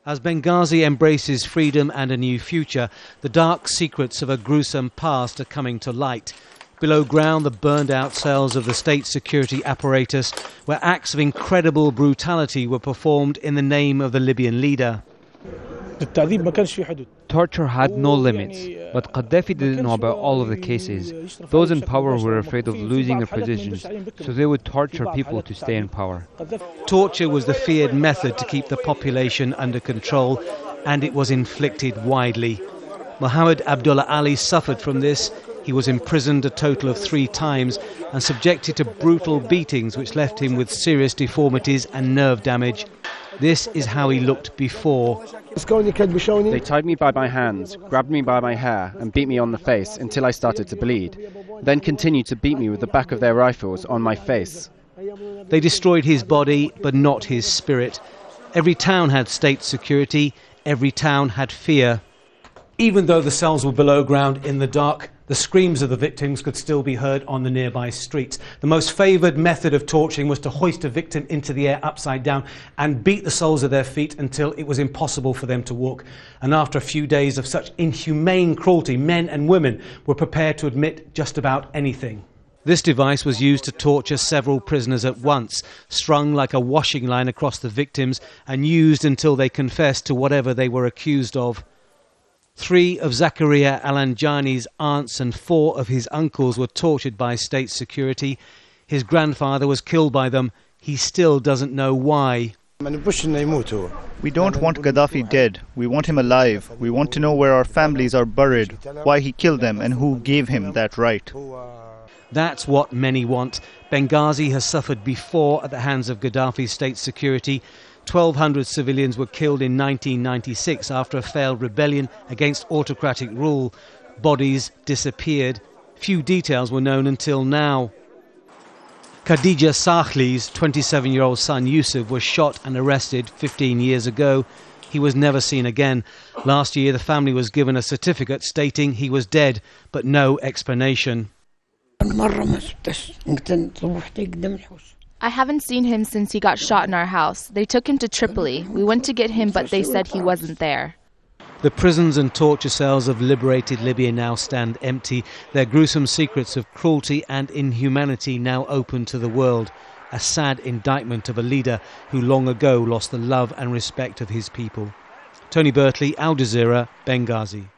As Benghazi embraces freedom and a new future, the dark secrets of a gruesome past are coming to light. Below ground, the burned-out cells of the state security apparatus, where acts of incredible brutality were performed in the name of the Libyan leader. Torture had no limits, but Gaddafi didn't know about all of the cases. Those in power were afraid of losing their positions, so they would torture people to stay in power. Torture was the feared method to keep the population under control, and it was inflicted widely. Mohammed Abdullah Ali suffered from this. He was imprisoned a total of 3 times and subjected to brutal beatings which left him with serious deformities and nerve damage. This is how he looked before. They tied me by my hands, grabbed me by my hair and beat me on the face until I started to bleed, then continued to beat me with the back of their rifles on my face. They destroyed his body, but not his spirit. Every town had state security, every town had fear. Even though the cells were below ground in the dark, the screams of the victims could still be heard on the nearby streets. The most favoured method of torturing was to hoist a victim into the air upside down and beat the soles of their feet until it was impossible for them to walk. And after a few days of such inhumane cruelty, men and women were prepared to admit just about anything. This device was used to torture several prisoners at once, strung like a washing line across the victims and used until they confessed to whatever they were accused of. 3 of Zakaria Alanjani's aunts and 4 of his uncles were tortured by state security. His grandfather was killed by them. He still doesn't know why. We don't want Gaddafi dead. We want him alive. We want to know where our families are buried, why he killed them and who gave him that right. That's what many want. Benghazi has suffered before at the hands of Gaddafi's state security. 1,200 civilians were killed in 1996 after a failed rebellion against autocratic rule. Bodies disappeared. Few details were known until now. Khadija Sakhli's 27-year-old son Yusuf was shot and arrested 15 years ago. He was never seen again. Last year, the family was given a certificate stating he was dead, but no explanation. I haven't seen him since he got shot in our house. They took him to Tripoli. We went to get him, but they said he wasn't there. The prisons and torture cells of liberated Libya now stand empty, their gruesome secrets of cruelty and inhumanity now open to the world. A sad indictment of a leader who long ago lost the love and respect of his people. Tony Birtley, Al Jazeera, Benghazi.